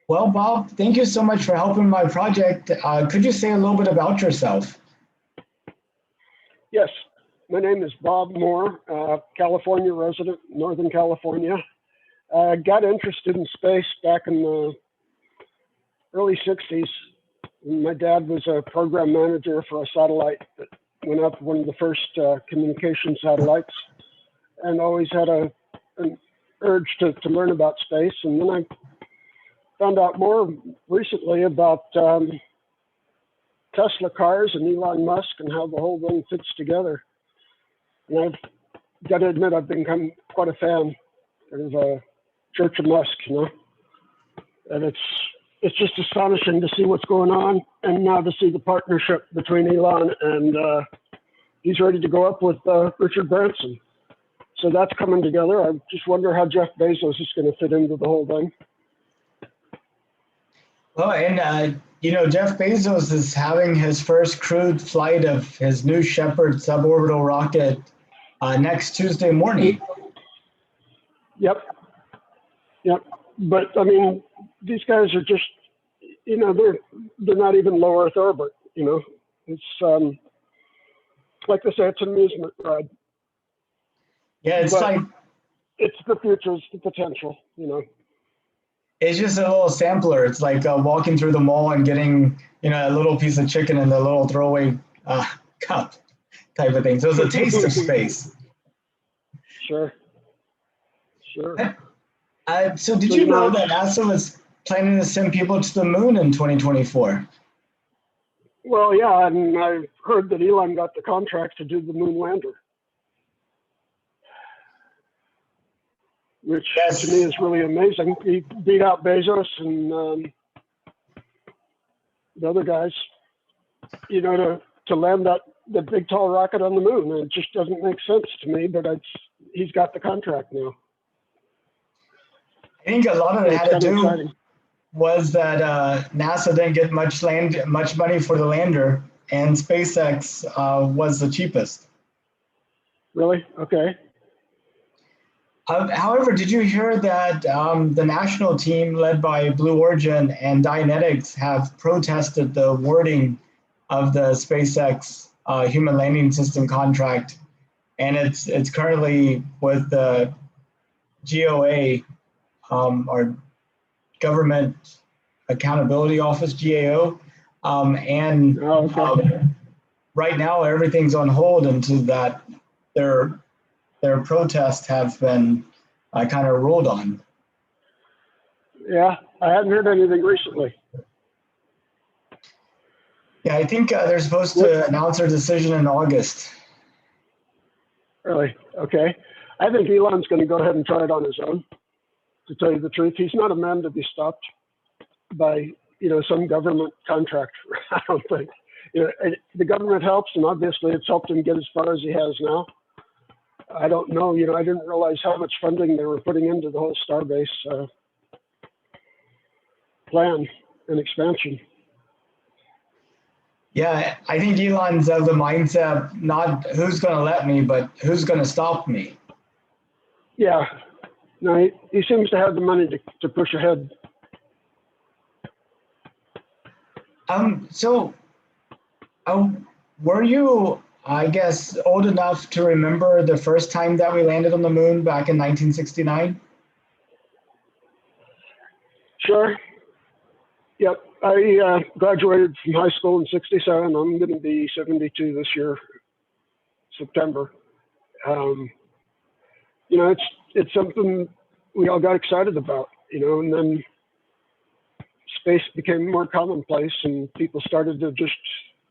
Well, Bob, thank you so much for helping my project. Could you say a little bit about yourself? Yes, my name is Bob Moore, California resident, Northern California. Got interested in space back in the early 60s. My dad was a program manager for a satellite that went up, one of the first communication satellites, and always had an urge to learn about space. And then I found out more recently about Tesla cars and Elon Musk and how the whole thing fits together. And I've got to admit, I've become quite a fan of Church of Musk, and it's just astonishing to see what's going on, and now to see the partnership between Elon and he's ready to go up with Richard Branson. So that's coming together. I just wonder how Jeff Bezos is going to fit into the whole thing. Well, and Jeff Bezos is having his first crewed flight of his New Shepard suborbital rocket next Tuesday morning. Yep. But I mean, these guys are just, they're not even low Earth orbit. It's like they say, it's an amusement ride. Yeah, but it's the future, it's the potential. It's just a little sampler. It's like walking through the mall and getting, a little piece of chicken in the little throwaway cup type of thing. So it's a taste of space. Sure. So did you know that NASA was planning to send people to the moon in 2024? Well, yeah, and I heard that Elon got the contract to do the moon lander, which to me is really amazing. He beat out Bezos and the other guys, to land the big tall rocket on the moon. And it just doesn't make sense to me, but he's got the contract now. I think a lot of it had to do was that NASA didn't get much money for the lander, and SpaceX was the cheapest. Really? Okay. However, did you hear that the national team led by Blue Origin and Dynetics have protested the wording of the SpaceX human landing system contract, and it's currently with the GOA, or Government Accountability Office, GAO, and right now everything's on hold until that their protests have been kind of ruled on. Yeah, I hadn't heard anything recently. Yeah, I think they're supposed to announce their decision in August. Really? Okay. I think Elon's going to go ahead and try it on his own, to tell you the truth. He's not a man to be stopped by, some government contract. I don't think. The government helps, and obviously it's helped him get as far as he has now. I don't know, I didn't realize how much funding they were putting into the whole Starbase plan and expansion. Yeah, I think Elon's of the mindset, not who's going to let me, but who's going to stop me. Yeah, no, he seems to have the money to push ahead. Were you, I guess, old enough to remember the first time that we landed on the moon back in 1969? Sure. Yep. I graduated from high school in '67. I'm going to be 72 this year, September. It's something we all got excited about, and then space became more commonplace and people started to just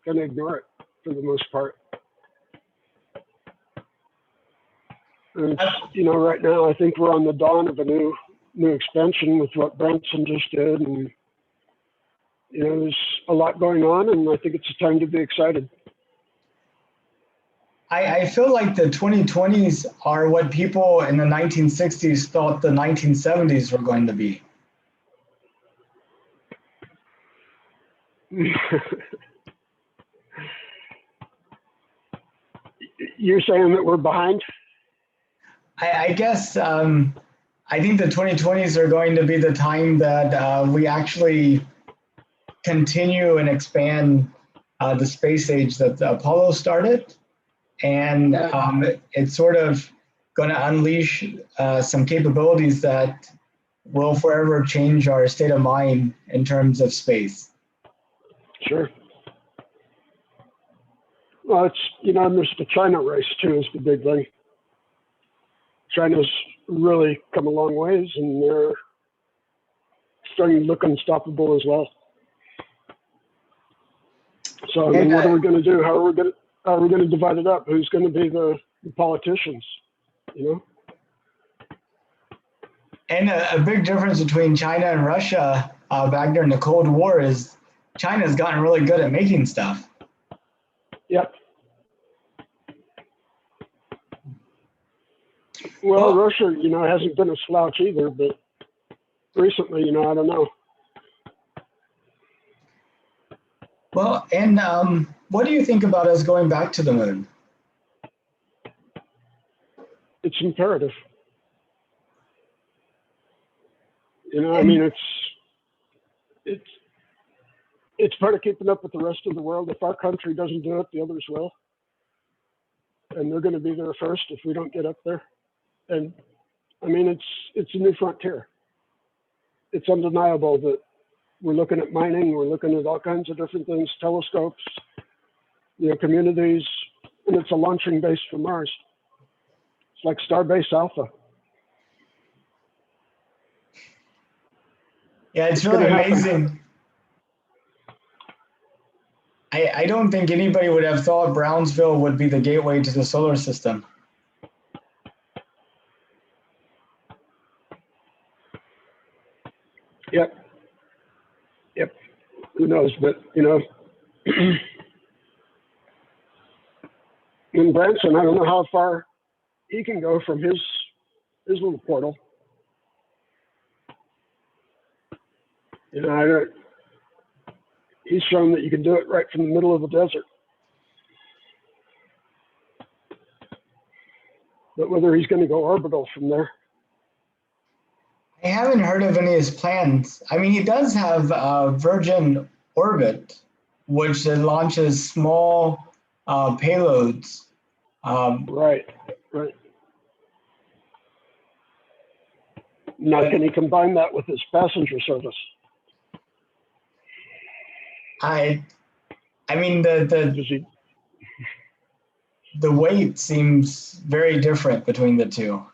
kind of ignore it for the most part. And, right now I think we're on the dawn of a new expansion with what Branson just did, and there's a lot going on, and I think it's a time to be excited. I feel like the 2020s are what people in the 1960s thought the 1970s were going to be. You're saying that we're behind? I guess I think the 2020s are going to be the time that we actually continue and expand the space age that the Apollo started. And Right. it's sort of going to unleash some capabilities that will forever change our state of mind in terms of space. Sure. Well, it's, and there's the China race too is the big thing. China's really come a long ways, and they're starting to look unstoppable as well. So, I mean, what are we going to do? How are we going to divide it up? Who's going to be the politicians? And a big difference between China and Russia back during the Cold War is China's gotten really good at making stuff. Yep. Well, Russia, hasn't been a slouch either, but recently, I don't know. Well, and what do you think about us going back to the moon? It's imperative. I mean, it's part of keeping up with the rest of the world. If our country doesn't do it, the others will. And they're going to be there first if we don't get up there. And I mean, it's a new frontier. It's undeniable that we're looking at mining, we're looking at all kinds of different things, telescopes, communities, and it's a launching base for Mars. It's like Starbase Alpha. Yeah, it's really amazing. I don't think anybody would have thought Brownsville would be the gateway to the solar system. Yep. Who knows? But, in Branson, I don't know how far he can go from his little portal. He's shown that you can do it right from the middle of the desert. But whether he's going to go orbital from there. I haven't heard of any of his plans. I mean, he does have Virgin Orbit, which launches small payloads. Right. Now, can he combine that with his passenger service? I mean, the weight seems very different between the two.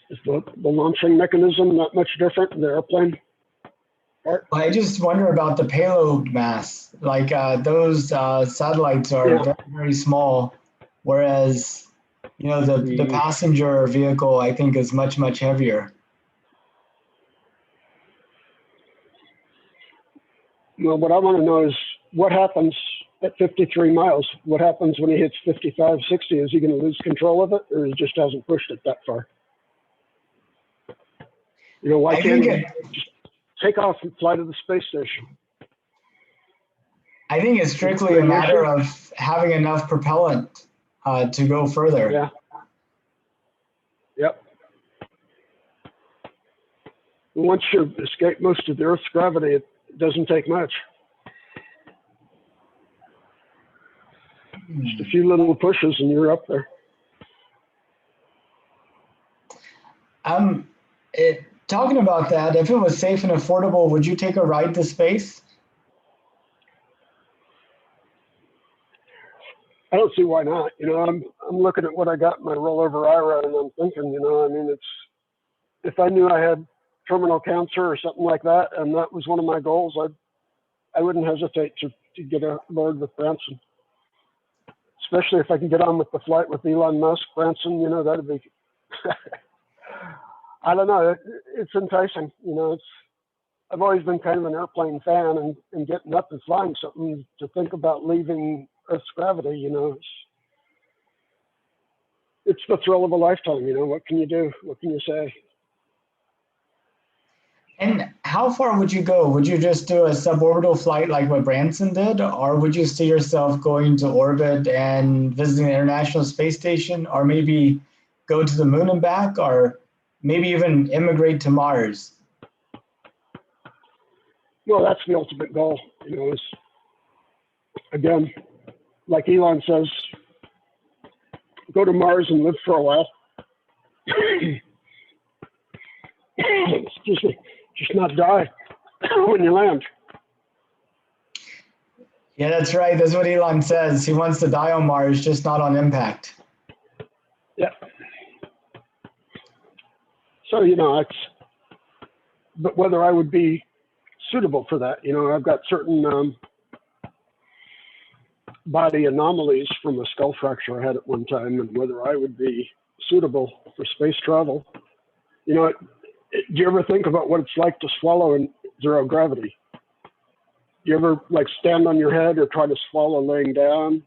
Is the launching mechanism not much different in the airplane? I just wonder about the payload mass. Like those satellites are very, very small, whereas the passenger vehicle I think is much, much heavier. Well, what I want to know is what happens at 53 miles? What happens when he hits 55, 60? Is he going to lose control of it, or he just hasn't pushed it that far? Why can't he just take off and fly to the space station? I think it's strictly a matter of having enough propellant to go further. Yeah. Yep. Once you escape most of the Earth's gravity, it doesn't take much. Just a few little pushes and you're up there. Talking about that, if it was safe and affordable, would you take a ride to space? I don't see why not. I'm looking at what I got in my rollover IRA, and I'm thinking, I mean, if I knew I had terminal cancer or something like that, and that was one of my goals, I wouldn't hesitate to get aboard with Branson. Especially if I can get on with the flight with Elon Musk, Branson, that'd be. I don't know. It's enticing. I've always been kind of an airplane fan, and getting up and flying something to think about leaving Earth's gravity. It's the thrill of a lifetime. What can you do? What can you say? And how far would you go? Would you just do a suborbital flight like what Branson did, or would you see yourself going to orbit and visiting the International Space Station, or maybe go to the moon and back, or maybe even immigrate to Mars? Well, that's the ultimate goal, is, again, like Elon says, go to Mars and live for a while. Excuse me, just not die when you land. Yeah, that's right. That's what Elon says. He wants to die on Mars, just not on impact. Yeah. So, but whether I would be suitable for that, I've got certain body anomalies from a skull fracture I had at one time, and whether I would be suitable for space travel. Do you ever think about what it's like to swallow in zero gravity? Do you ever stand on your head or try to swallow laying down?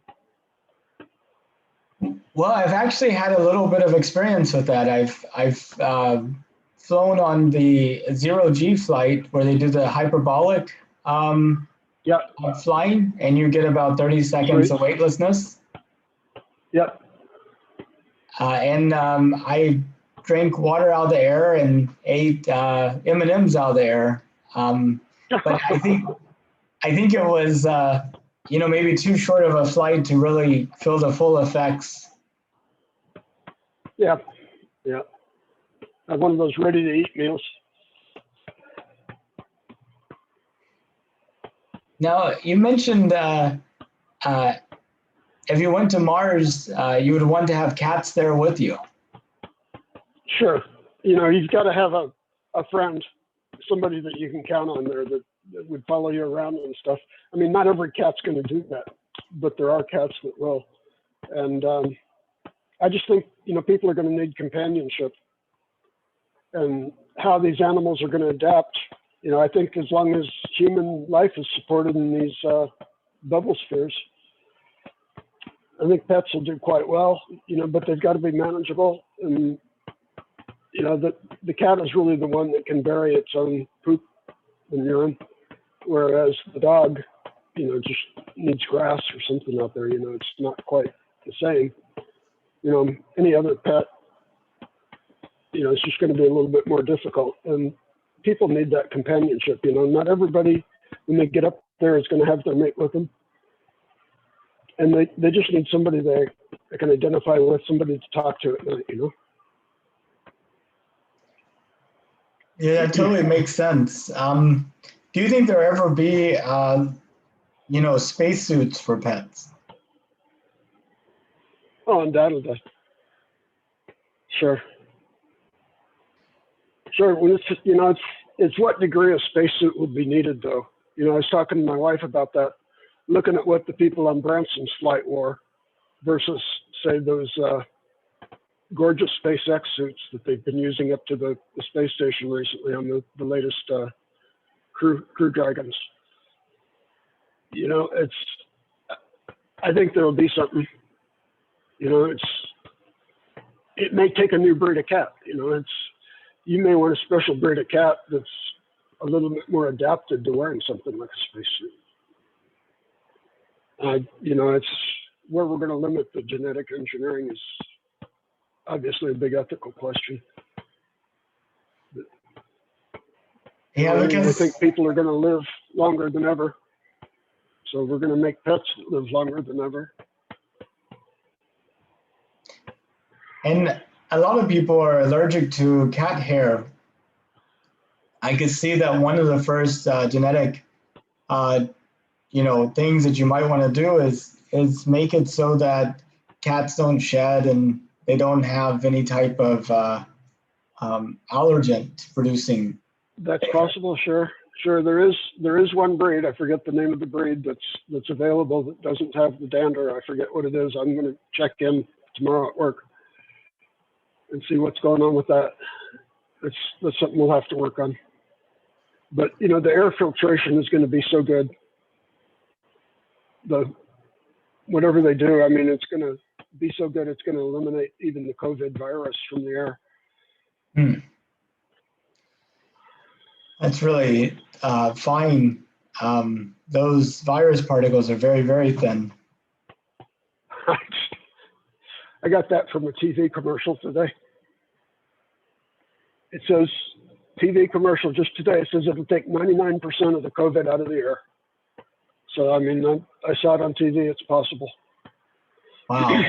Well, I've actually had a little bit of experience with that. I've flown on the zero G flight where they do the hyperbolic Yeah. flying, and you get about 30 seconds Sweet. of weightlessness. Yep. And I drank water out of the air and ate M&Ms out of the air. But I think it was maybe too short of a flight to really feel the full effects. Yeah. Yeah. I have one of those ready-to-eat meals. Now, you mentioned if you went to Mars, you would want to have cats there with you. Sure. You've got to have a friend, somebody that you can count on there that would follow you around and stuff. I mean, not every cat's going to do that, but there are cats that will. And I just think, people are going to need companionship. And how these animals are going to adapt, I think as long as human life is supported in these bubble spheres, I think pets will do quite well, but they've got to be manageable. And, the cat is really the one that can bury its own poop and urine, whereas the dog, just needs grass or something out there. It's not quite the same. Any other pet, it's just going to be a little bit more difficult. And people need that companionship. Not everybody, when they get up there, is going to have their mate with them. And they just need somebody they can identify with, somebody to talk to at night, Yeah, that totally makes sense. Do you think there'll ever be, spacesuits for pets? Oh, undoubtedly. Sure. Sure. Well, it's what degree of spacesuit would be needed, though. I was talking to my wife about that, looking at what the people on Branson's flight wore versus, say, those gorgeous SpaceX suits that they've been using up to the space station recently on the latest Crew Dragons. I think there will be something. It may take a new breed of cat. You may want a special breed of cat that's a little bit more adapted to wearing something like a spacesuit. It's where we're going to limit the genetic engineering is obviously a big ethical question. Yeah, we think people are going to live longer than ever, so we're going to make pets live longer than ever. And a lot of people are allergic to cat hair. I could see that one of the first genetic, things that you might want to do is make it so that cats don't shed and they don't have any type of allergen producing. That's possible. Sure. There is one breed. I forget the name of the breed that's available that doesn't have the dander. I forget what it is. I'm going to check in tomorrow at work and see what's going on with that. That's something we'll have to work on. But the air filtration is going to be so good. Whatever they do, I mean, it's going to be so good. It's going to eliminate even the COVID virus from the air. That's really fine. Those virus particles are very, very thin. I got that from a TV commercial today. It says, TV commercial just today, it says it'll take 99% of the COVID out of the air. So, I mean, I saw it on TV, it's possible. Wow.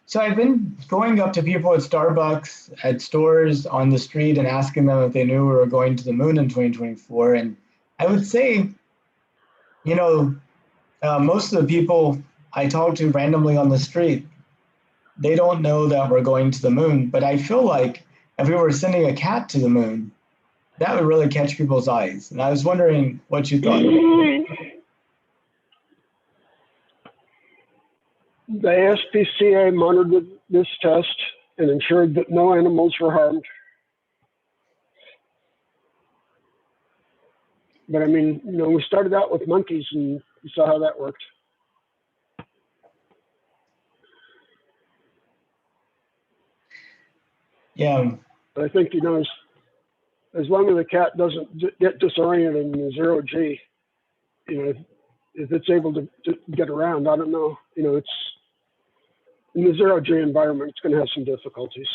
So I've been going up to people at Starbucks, at stores on the street, and asking them if they knew we were going to the moon in 2024. And I would say, you know, most of the people I talk to randomly on the street, they don't know that we're going to the moon. But I feel like if we were sending a cat to the moon, that would really catch people's eyes. And I was wondering what you thought. The ASPCA monitored this test and ensured that no animals were harmed. But I mean, you know, we started out with monkeys and you saw how that worked. Yeah. But I think, you know, as long as the cat doesn't get disoriented in the zero G, you know, if it's able to get around, I don't know, you know, it's in the zero G environment, it's going to have some difficulties.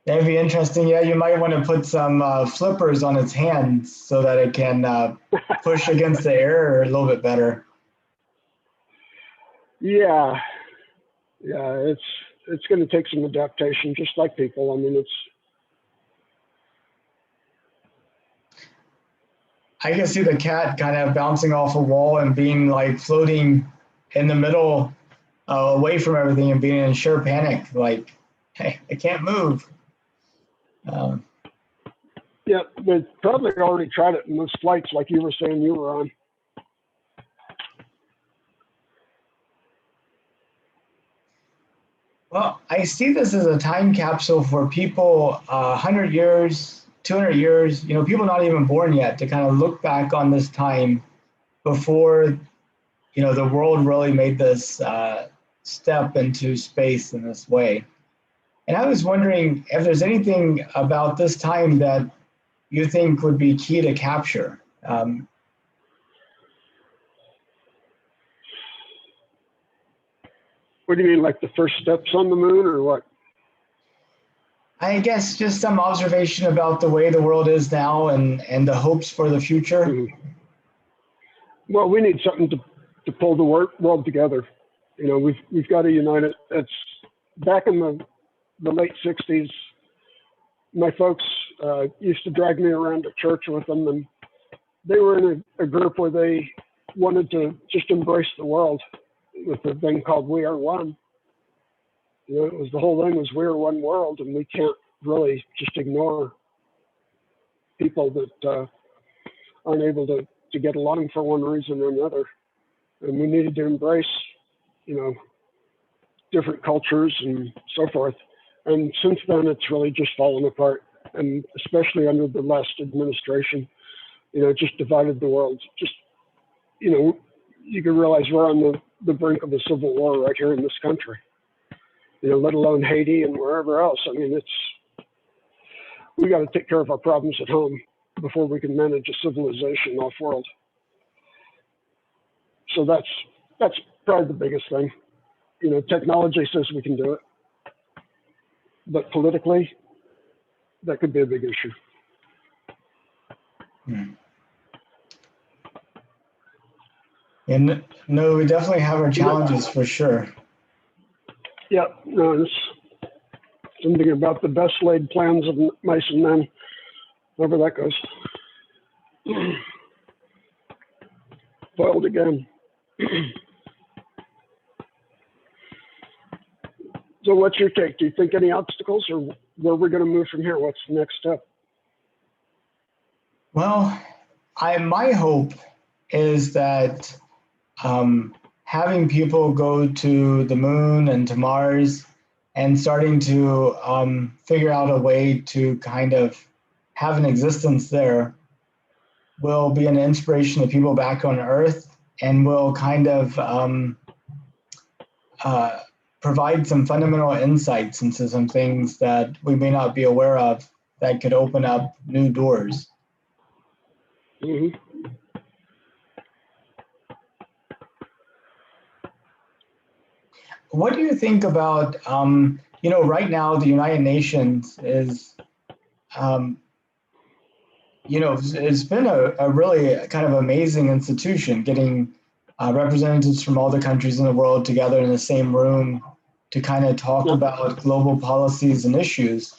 That'd be interesting. Yeah, you might want to put some flippers on its hands so that it can push against the air a little bit better. Yeah, it's going to take some adaptation, just like people. I mean, I can see the cat kind of bouncing off a wall and being like floating in the middle, away from everything, and being in sheer panic, like, hey, I can't move. Yeah, they probably already tried it in those flights, like you were saying you were on. Well, I see this as a time capsule for people 100 years, 200 years, you know, people not even born yet, to kind of look back on this time before, you know, the world really made this step into space in this way. And I was wondering if there's anything about this time that you think would be key to capture. What do you mean, like the first steps on the moon, or what? I guess just some observation about the way the world is now and the hopes for the future. Mm-hmm. Well, we need something to pull the world together. You know, we've got to unite it. It's back in the late 60s. My folks used to drag me around to church with them, and they were in a group where they wanted to just embrace the world with a thing called We Are One. You know, it was the whole thing was we are one world, and we can't really just ignore people that aren't able to get along for one reason or another. And we needed to embrace, you know, different cultures and so forth. And since then, it's really just fallen apart. And especially under the last administration, you know, just divided the world. Just, you know, you can realize we're on the brink of a civil war right here in this country, you know, let alone Haiti and wherever else. I mean, we got to take care of our problems at home before we can manage a civilization off world. So that's probably the biggest thing. You know, technology says we can do it, but politically, that could be a big issue. And no, we definitely have our challenges for sure. Yeah, no, it's something about the best laid plans of mice and men, however that goes. Foiled again. So what's your take? Do you think any obstacles, or where we're going to move from here? What's the next step? Well, my hope is that having people go to the moon and to Mars and starting to figure out a way to kind of have an existence there will be an inspiration to people back on Earth, and will kind of provide some fundamental insights into some things that we may not be aware of that could open up new doors. Mhm. What do you think about, right now the United Nations is, it's been a really kind of amazing institution, getting representatives from all the countries in the world together in the same room to kind of talk Yeah. about global policies and issues.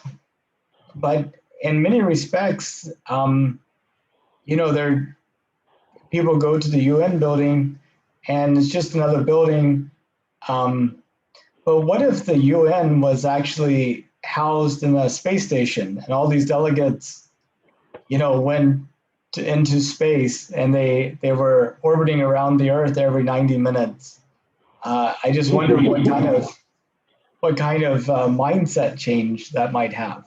But in many respects, there people go to the UN building and it's just another building. But what if the UN was actually housed in a space station and all these delegates, went into space and they were orbiting around the Earth every 90 minutes? I just wonder what kind of mindset change that might have.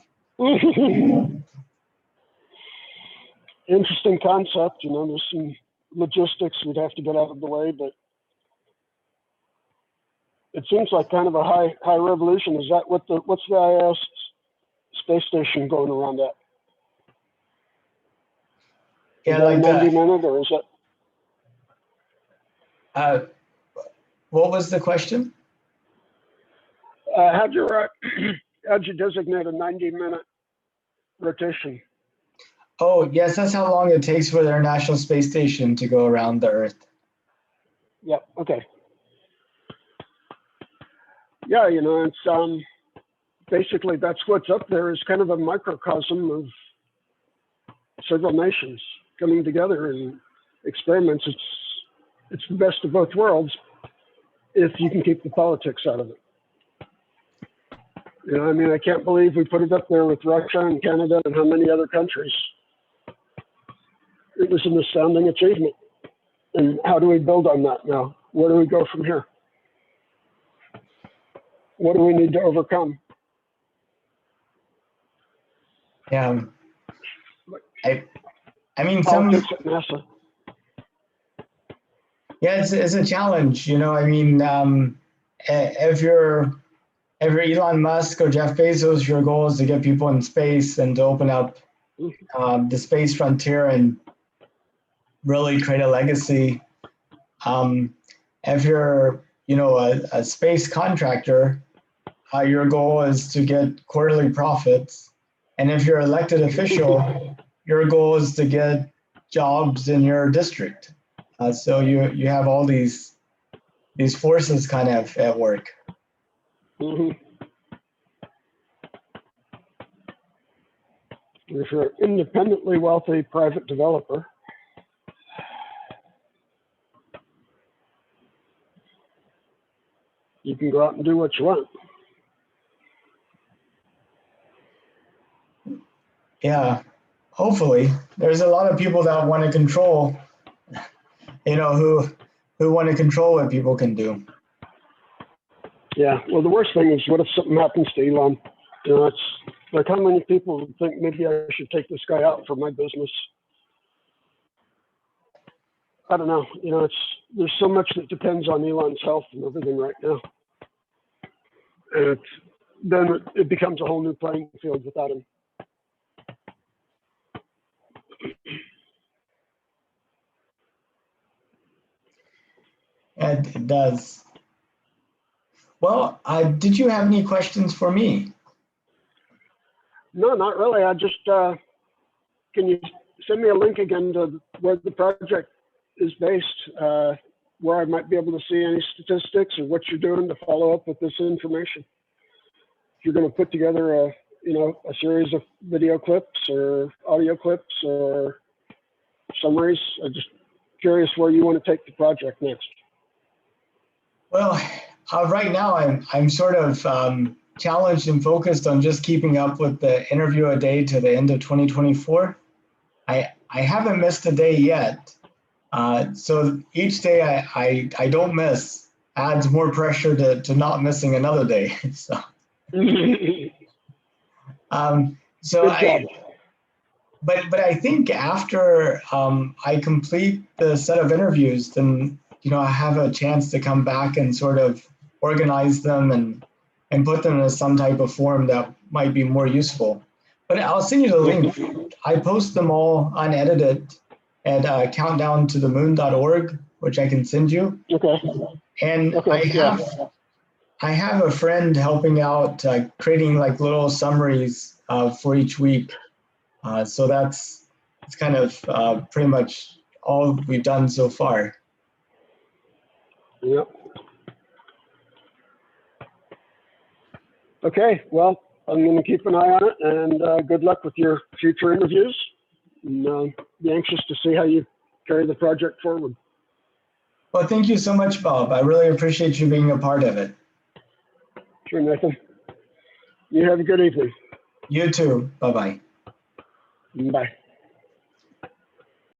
Interesting concept. There's some logistics we'd have to get out of the way, but it seems like kind of a high revolution. Is that what's the ISS space station going around at? Is Yeah, that like a 90-minute, or is that. What was the question? how'd you designate a 90-minute rotation? Oh, yes, that's how long it takes for the International Space Station to go around the Earth. Yep. Okay. Yeah, it's basically that's what's up there is kind of a microcosm of several nations coming together in experiments. It's the best of both worlds if you can keep the politics out of it. I can't believe we put it up there with Russia and Canada and how many other countries. It was an astounding achievement. And how do we build on that now? Where do we go from here? What do we need to overcome? Yeah. I mean, politics at NASA. Yeah, it's a challenge. If you're Elon Musk or Jeff Bezos, your goal is to get people in space and to open up the space frontier and really create a legacy. If you're, a space contractor, your goal is to get quarterly profits. And if you're elected official, your goal is to get jobs in your district. So you have all these forces kind of at work. Mm-hmm. If you're an independently wealthy private developer, you can go out and do what you want. Yeah, hopefully. There's a lot of people that want to control, who want to control what people can do. Yeah, well, the worst thing is, what if something happens to Elon? It's like, how many people think maybe I should take this guy out for my business? I don't know. There's so much that depends on Elon's health and everything right now. And then it becomes a whole new playing field without him. And it does. Well, did you have any questions for me? No, not really. I just, can you send me a link again to where the project is based, where I might be able to see any statistics or what you're doing to follow up with this information? If you're going to put together a series of video clips or audio clips or summaries, I'm just curious where you want to take the project next. Well, right now I'm sort of challenged and focused on just keeping up with the interview a day to the end of 2024. I haven't missed a day yet. So each day I don't miss adds more pressure to not missing another day. So, but I think after I complete the set of interviews, then I have a chance to come back and sort of organize them and put them in some type of form that might be more useful. But I'll send you the link. I post them all unedited at countdowntothemoon.org, which I can send you. Okay. And Okay. I have a friend helping out, creating like little summaries for each week. So it's kind of pretty much all we've done so far. Yep. Okay. Well, I'm going to keep an eye on it, and good luck with your future interviews. And be anxious to see how you carry the project forward. Well, thank you so much, Bob. I really appreciate you being a part of it. Sure, Nathan. You have a good evening. You too. Bye-bye. Bye.